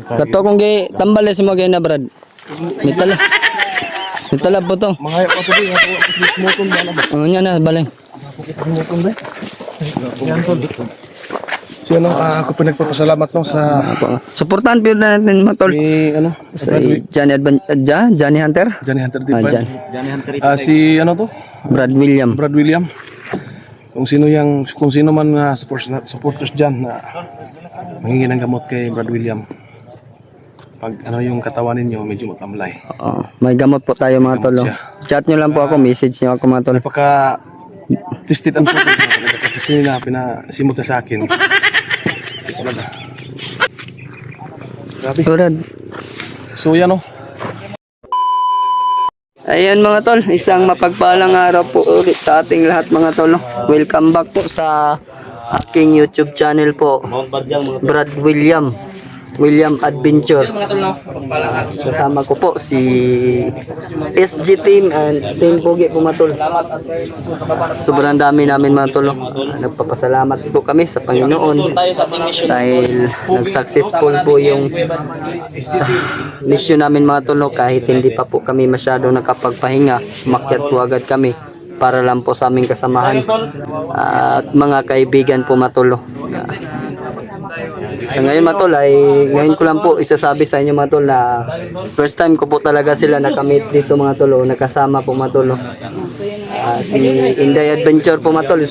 Kato kung gay tambal si mo gay na Brad. Mitala. Mitala po to. Mga ayaw ko ito din. Mutong ba na ba? Ano niya na balay. Mutong ba? Yan sol. So ano, ako pinagpapasalamat no sa Suportahan po natin mga tol. ni ano, Si Johnny Hunter. Johnny Hunter Ah, Dipan. Si ano to? Brad William. Brad William. Kung sino man na supporters diyan na manghingi ng gamot kay Brad William. Pag ano yung katawan ninyo medyo matamlay. Oo. May gamot po tayo mga tol. Gamot siya. Chat nyo lang po ako, message nyo ako mga tol. Napaka tested ang product na kasi nila pinasimot na sa akin. Talaga. Grabe. Brad. So yan oh. Ayan mga tol, isang mapagpalang araw po ulit sa ating lahat mga tol. Welcome back po sa aking YouTube channel po. Brad William Adventure. Kasama ko po si SG Team and Team Pogi po mga tol. Sobrang dami namin mga tol. Nagpapasalamat po kami sa Panginoon dahil nag-successful po yung mission namin mga tol, kahit hindi pa po kami masyado nakapagpahinga. Umakyat po agad kami para lang po sa aming kasamahan at mga kaibigan po matulo. So ngayon matol ay ngayon ko lang po isasabi sa inyo mga tol na first time ko po talaga sila nakamit dito mga tol, nakasama po mga tol. Si Inday Adventure po mga tol.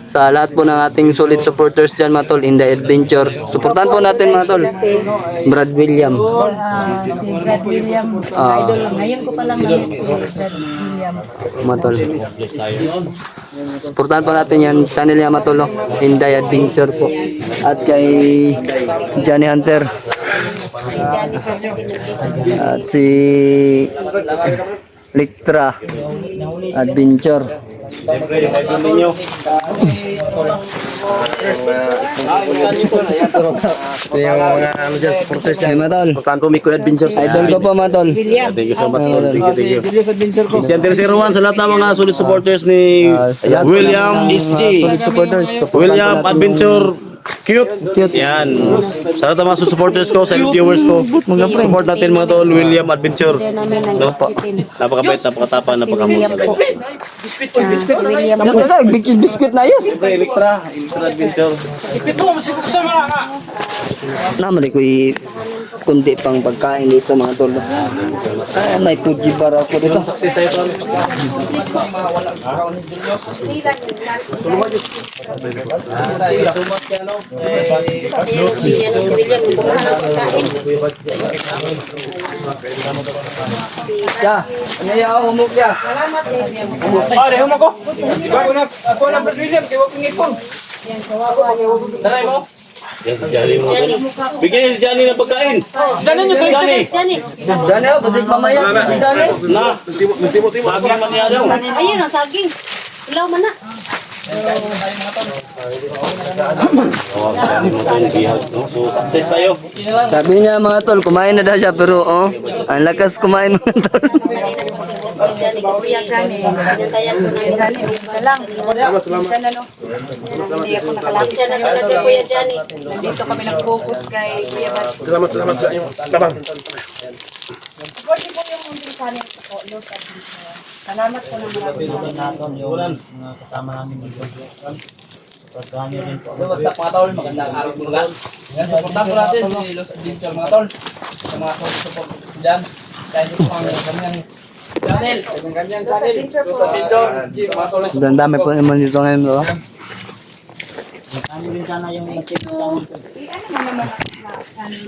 Sa lahat po ng ating solid supporters dyan mga tol, Inday Adventure. Suportahan po natin mga tol. Brad William. Si Brad William, idol lang. Ngayon ko pa lang namin si Brad William. Mga tol. Suportahan po natin yan channel niya mga tol, Inday Adventure po. At kay Johnny Hunter. At si Lectra Adventure. Ito yung mga ano dyan, supporters Ay matol. Suportahan po Miko Adventures. Idol ko po matol. Thank you so much. Thank you. Center 01 sa lahat ng mga solid supporters ni William SG. Solid supporters. William Adventure. Cute. Yan. Sa lahat ng mga supporters ko, sa viewers ko. Support natin mga tol, William Adventure. No? Napakabait, napakatapa, napakamos. William. Biscuit na yun. Electra Adventure. Naman ko kundi pang pagkain dito mga tol. Ay, may Fuji bar ako dito. Ya, ano yaw humok ya? Pare, humok ko. Ako na Brad William, kaya huwag kong ipon. Daray mo? Yan si Johnny mo. Bigyan niyo si Johnny ng pagkain. Johnny nyo, Johnny. Dani ako, basig mamaya. Dani. Na. Sabi naman niya daw. Ayun ang saging. Ilaw man na. So, success tayo. Sabi niya mga tol, kumain na daw siya pero ang lakas kumain mga tol. Johnny, kuya Johnny. Pinantayan ko na yung Johnny. Lang. Siya na no. Hindi ako nakalapit. Siya na talaga kay Kuya Johnny. Nandito kami nag-focus kay Kuya Bad. Salamat sa inyo. Tabang. Supportin po yung munting channel ko, Lord Adventure. Salamat po ng marami. Mga kasama namin ng pagkakas. Pagkakas nyo rin po. Mga tol, magandang araw po lang. Yan, supportan po natin si Los Adventure mga tol. Sa mga tol support dyan. Kaya nyo po ang kanyang channel. Ang kanyang channel. Los Adventure. Mga tol. Sobrang dami po naman dito ngayon. No?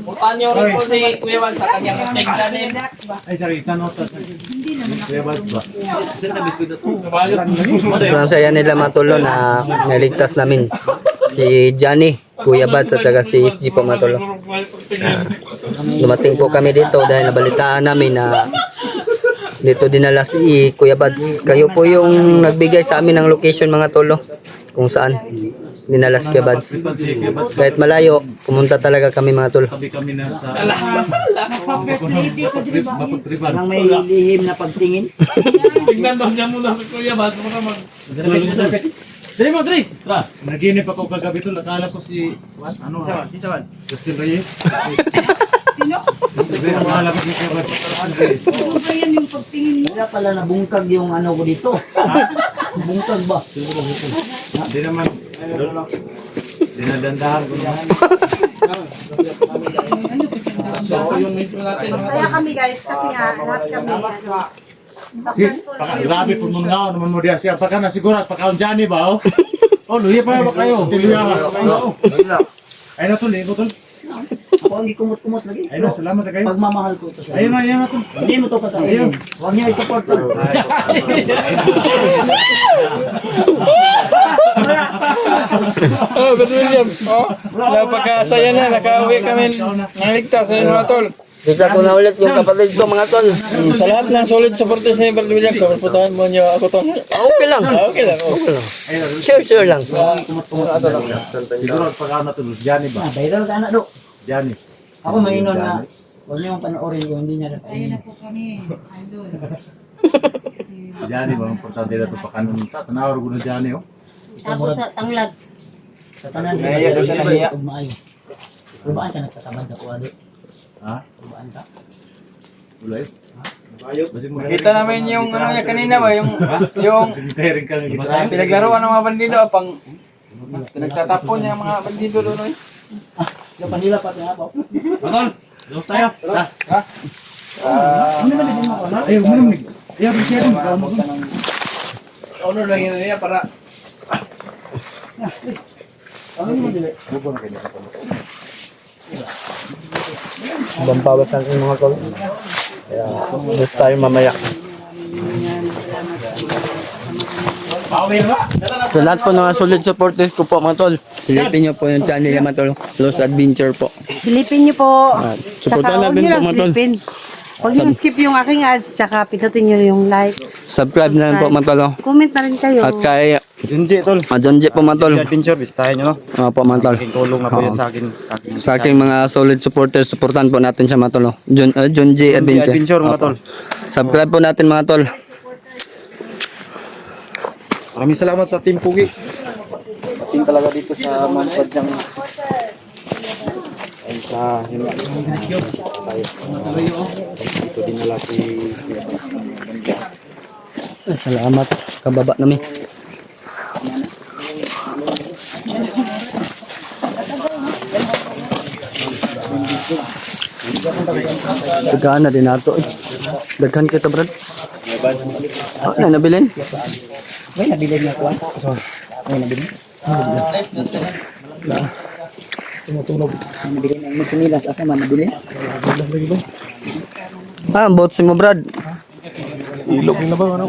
Puntaan nyo rin po si Kuya Wal sa kanyang tech channel. Sobrang saya nila matulo na naligtas namin. Si Johnny, Kuya Bad, at saka si SG po matulo. Dumating po kami dito dahil nabalitaan namin na dito dinala si Kuya Bads. Kayo po yung nagbigay sa amin ng location mga tolo kung saan dinala si Kuya Bads. Kahit malayo, pumunta talaga kami mga tol. Parang may lihim na pagtingin. Tingnan daw niya muna si Kuya Bad. Dali mo, Dre! Naginip ako kagabi tol. Akala ko si... Ano? Si Sawan? Justin Reyes. Sino? Kaya pala nabungkag yung ano ko dito. Nabungkag ba? Hindi naman. Dinadandahan ko yan. So, yung mismo natin. Kaya kami guys, kasi nga, lahat kami, Grabe po mong nga naman mo diya siya. Pagka nasigurat, pagka ang Johnny ba? Oh, luya pa ba kayo? Luya ba? Ayun na to, ligo to. Ako hindi kumot-kumot lagi. Ayun na, salamat na kayo. Pagmamahal ko to sa Ayun na to. Hindi mo to patayin. Huwag niyo i-support to. Oh, Brad William. Oh, napakasaya na. Nakauwi kami ng ligtas. Ayun mga tol. Kita ko na ulit yung kapatid ko mga tol. Sa lahat ng solid supporters ni Brad William, kapuntahan mo niyo ako tol. Okay lang. Okay lang. Oh. Sure lang. Siguro pagka na to, Johnny ba? Viral ka na do. Johnny. Ako mainon na huwag niyo panoorin yung hindi niya na ayun na po kami. Andun. Johnny ba? Ang importante na to pagka tanawar ko na Johnny oh. Tapos sa tanglad. sa tanan. Nahiya daw siya, nahiya. Maayo. Kubaan ka nagtatamad sa kuwadi. Ha? Kubaan ka. Wala eh. Basig mo. Kita namin yung ano niya kanina ba, yung Sinitaring ka nga. pinaglaruan ng mga bandido, pang pinagtatapon niya ang mga bandido doon. Eh. Yung panila pa nga po. Matol! Dos tayo. Ta. Ano naman din mo na? Ayaw mo naman. Ayaw mo siya rin. Honor lang yun niya para Bampawat lang yung mga tol. Kaya gusto tayo mamaya. Sa lahat po ng mga solid supporters ko po mga tol, silipin nyo po yung channel niya mga tol, Lost Adventure po. Silipin niyo po. Supportan natin po mga tol. Huwag niyo skip yung aking ads, tsaka pindutin niyo yung like. Subscribe na rin po mga tol. Comment na rin kayo. At kay Junji tol. Jonji po mga tol. Adventure, bistahin nyo no. Po mga tol. Tulong na po yan Oo. sa akin. Sa aking mga solid supporters, supportan po natin siya mga tol. Jonji Adventure. Adventure mga Opo. tol. Subscribe po natin mga tol. Maraming salamat sa Team Pugi. Team talaga dito sa Mount Badyang. Ay sa dito dinala si Salamat. Kababa namin. Daghan na din nato. Daghan kita, Brad. Na nabilin? May nabilin na ko. May nabilin. Tumutunog. Nabilin ang magkinilas asa man nabilin. Ah, bot si mo, Brad. ilog na ba ano?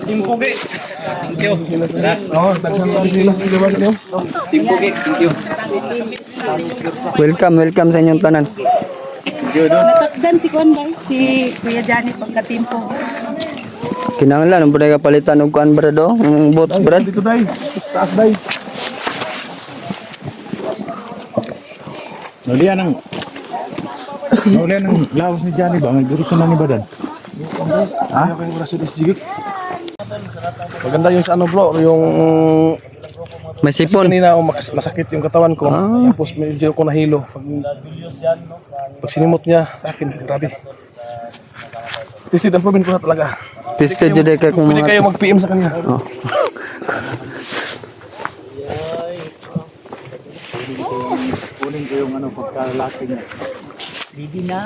Team Pugi. Thank you. Oo, tagsan sila sa gawa niyo. Team Pugi. Thank you. Welcome sa inyong tanan. Natakdan si Kwan ba? Si Kuya Johnny pagkatimpo. Kinahanglan ang budaya palitan og kuan, Brad, oh. Ang bots, Brad. Dito dai. Taas dai. Naulian ng lawas ni Johnny ba? May gusto na ni Badan. Ha? Maganda yung sa ano bro, yung May sipon. kanina masakit yung katawan ko. Tapos medyo ko nahilo. Pag sinimot niya sa akin, grabe. Tested ang proven ko na talaga. Tested jud kay kung Pwede kayo mga mag-PM sa kanya. oh. Kunin ko yung ano pagkalaki niya. Bibi na.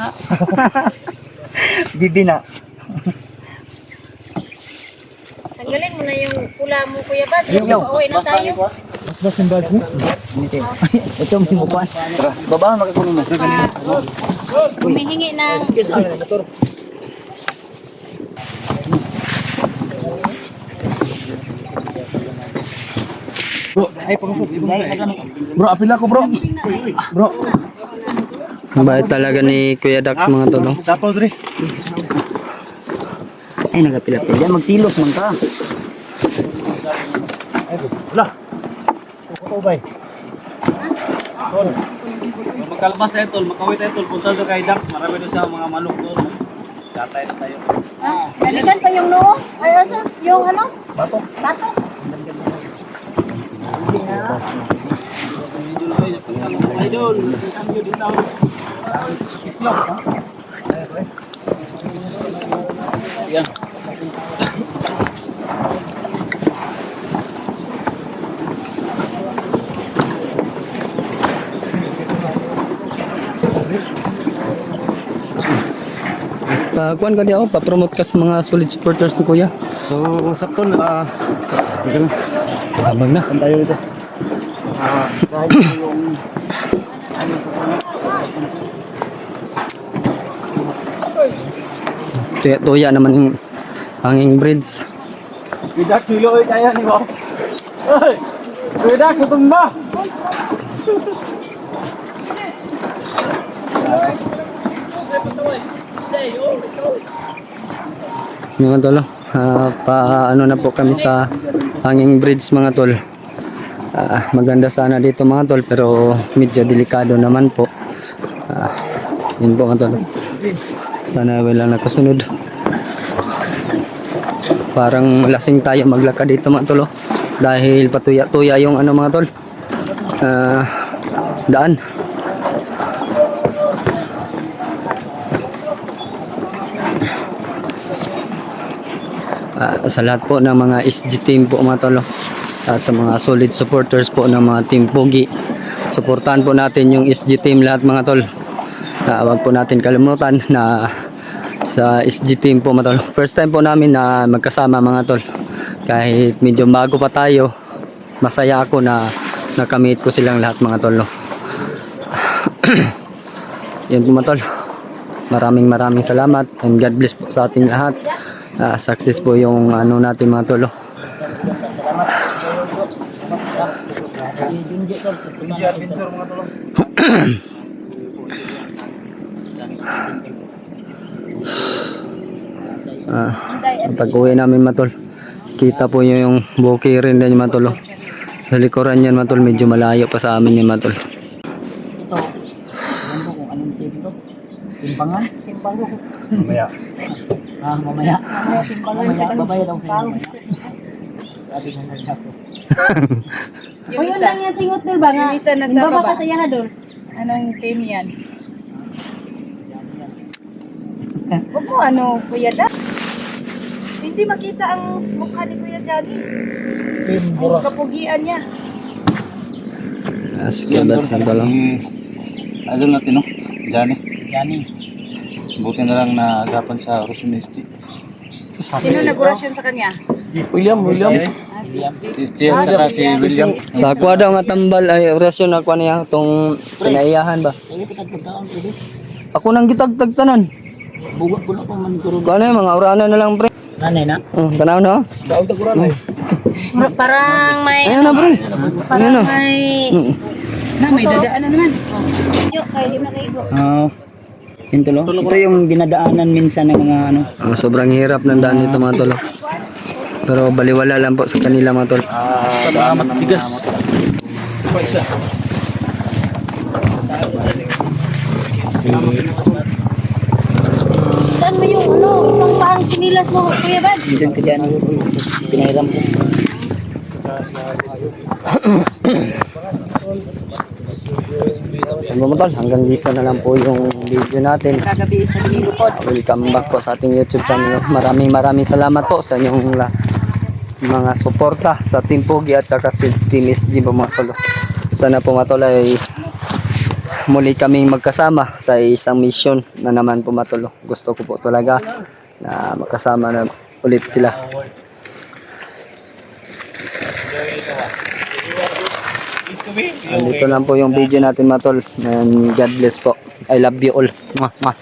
Bibi na. Tanggalin mo na yung pula mo, Kuya Bad. Pauwi na tayo. Bakit yung bag mo? Ito mo kuan. Baba makakuno na. Humihingi na. Bro, ay pagkasot. Bro, apila ko bro. Bro, Mabait talaga ni Kuya Dax mga tol. Oh. dapaw dre. Ay nagapila-pila magsilos man ka. Wala. Kuko bay. Magkalabas tayo tol. Makawit tayo tol. Punta doon kay Dax. Marami doon sa mga manok doon. Tatay na tayo. Dalikan pa yung noo. Ay, asa? Yung ano? Bato. Bato? Idol. Kuan ka di ako, pa-promote ka sa mga solid supporters ni Kuya. So, sakto na. Habang na. Tayo dito. Tuya naman yung hanging bridge. Bidak silo kaya ni mo. Hoy! Bidak kutumba. Mga tol, ano na po kami sa hanging bridge mga tol. Maganda sana dito mga tol pero medyo delikado naman po. Yun po mga tol. Sana wala nakasunod. Parang lasing tayo maglakad dito mga tol. Dahil patuya-tuya yung ano mga tol. Daan. Sa lahat po ng mga SG team po mga tol at sa mga solid supporters po ng mga team Pogi, suportahan po natin yung SG team lahat mga tol. Huwag po natin kalimutan na sa SG team po mga tol, first time po namin na magkasama mga tol. Kahit medyo bago pa tayo, masaya ako na nakamit ko silang lahat mga tol, no? Yan po mga tol, maraming salamat and God bless po sa ating lahat. Success po yung ano natin mga tol, no? Pag uwi namin matol, kita po nyo yung buki rin din matol, oh. Sa likuran yan matol, medyo malayo pa sa amin yung matol. Mamaya. Mamaya. Babaya daw sa inyo. O yun lang yung singot dul ba nga? Baba ka sa iya na dul. Anong team yan? Opo, ano, Kuya Das? Hindi makita ang mukha ni Kuya Johnny. Ang kapugian niya. Sige, that's ang tol. Ano natin, no? Johnny. Buti na lang na agapan sa Rosunisti. Sino nag-orasyon sa kanya? William. Si William. Sa akwa daw nga tambal ay orasyon na akwa niya itong pinaiyahan ba? Ako nang gitagtag tanan. Bugot-bugot pa man guro. Kung ano yung mga orana na lang pre. Nanay na. Tanaw na. Parang may Ayun na pre. Ayun na. may Na, may dadaan na naman. yung kayo di na kayo. Ito yung dinadaanan minsan ng mga ano. Sobrang hirap ng daan dito mga tol. Pero baliwala lang po sa kanila mga tol. Basta mga matigas. Pa isa. Saan mo yung ano, isang paang chinilas mo, Kuya Bad? Diyan ka dyan. Pinairam ko. Ano mga tol, hanggang dito na lang po yung video natin. Kagabi sa Binilukod. Welcome back po sa ating YouTube channel. Maraming salamat po sa inyong mga suporta sa Team Pogi at saka si Team SG po mga tol. Sana po mga tol ay muli kaming magkasama sa isang mission na naman po mga tol. Gusto ko po talaga na makasama na ulit sila. Dito lang po yung video natin mga tol. And God bless po. I love you all. Mwah, mwah.